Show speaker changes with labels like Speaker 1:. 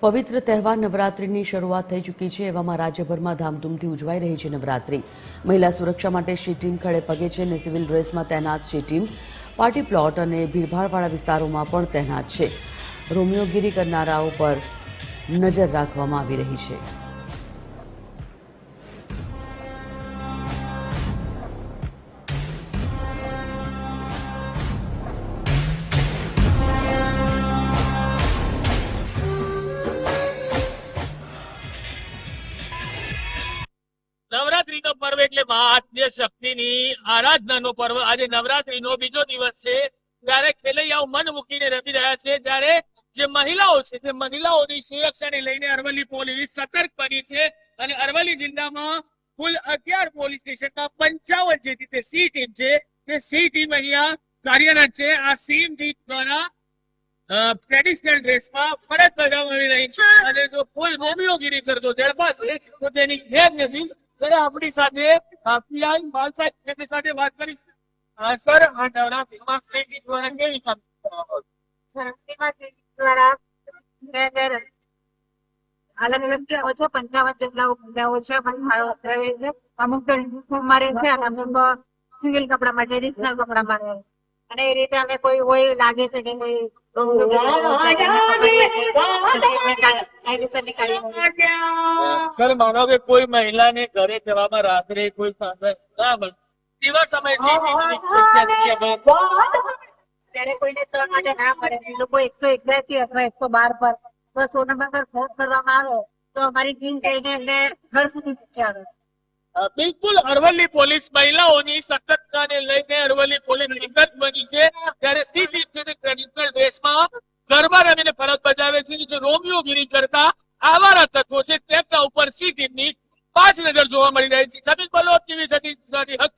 Speaker 1: પવિત્ર તહેવાર નવરાત્રિની શરૂઆત થઈ ચૂકી છે। એવામાં રાજ્યભરમાં ધામધૂમથી ઉજવાઈ રહી છે નવરાત્રિ। મહિલા સુરક્ષા માટે શી ટીમ ખડે પગે છે અને સિવિલ ડ્રેસમાં તૈનાત શી ટીમ પાર્ટી પ્લોટ અને ભીડભાડવાળા વિસ્તારોમાં પણ તૈનાત છે। રોમિયોગીરી કરનારાઓ પર નજર રાખવામાં આવી રહી છે।
Speaker 2: નવરાત્રીનો પર્વ એટલે મહાઆદ્ય શક્તિની આરાધનાનો પર્વ। આજે નવરાત્રીનો બીજો દિવસ છે, ત્યારે ખેલૈયાઓ મન મૂકીને રમી રહ્યા છે। ત્યારે જે મહિલાઓ છે તે મહિલાઓની સુરક્ષાને લઈને અરવલ્લી પોલીસ સતર્ક બની છે અને અરવલ્લી જિલ્લામાં કુલ 11 પોલીસ સ્ટેશનના 55 જેટલી તે સી ટીમ છે, તે સી ટીમ અહીંયા કાર્યરત છે। આ સી ટીમ દ્વારા ટ્રેડિશનલ ડ્રેસમાં ફરજ બજાવવાની રહી છે અને જો કોઈ રોમિયોગીરી કરતો ઝડપાશે તો તેની ખેર નથી। ત્યારે આપણી સાથે પીઆઈ બાલ સાહેબ તેમની સાથે વાત કરી। સર, આ નવરાત્રીમાં સી ટીમ દ્વારા કેવી કામ
Speaker 3: દ્વારા અલગ અલગ ઓછો 55 જેટલા મહિલાઓ છે, અમુક મારે છે અને અમુક સિવિલ કપડામાં ટ્રેડિશનલ કપડામાં રહે અને એ રીતે અમે કોઈ હોય લાગે છે કે કોઈ
Speaker 2: સર, માનો કે કોઈ મહિલાને ઘરે જવામાં રાત્રે કોઈ સાધન ના મળે તેવા સમયે સી
Speaker 3: ત્યારે કોઈને તક માટે ના મળે, એ લોકો 181 અથવા 112 પર 100 નંબર પર ફોન કરવામાં આવે તો અમારી ટીમ જઈને એમને ઘર સુધી મૂકી આવે।
Speaker 2: બિલકુલ, અરવલ્લી પોલીસ મહિલાઓની સતર્કતાને લઈને અરવલ્લી પોલીસ નિગત બની છે। ત્યારે સી ટીમ ટ્રેડિશનલ ડ્રેસમાં ગરબા રમીને ફરજ બજાવે છે। જે રોમિયોગીરી કરતા આવારા તત્વો છે તેમના ઉપર સી ટીમની 5 નજર જોવા મળી રહી છે। સબીર બલોચ, ટીવી 30 હક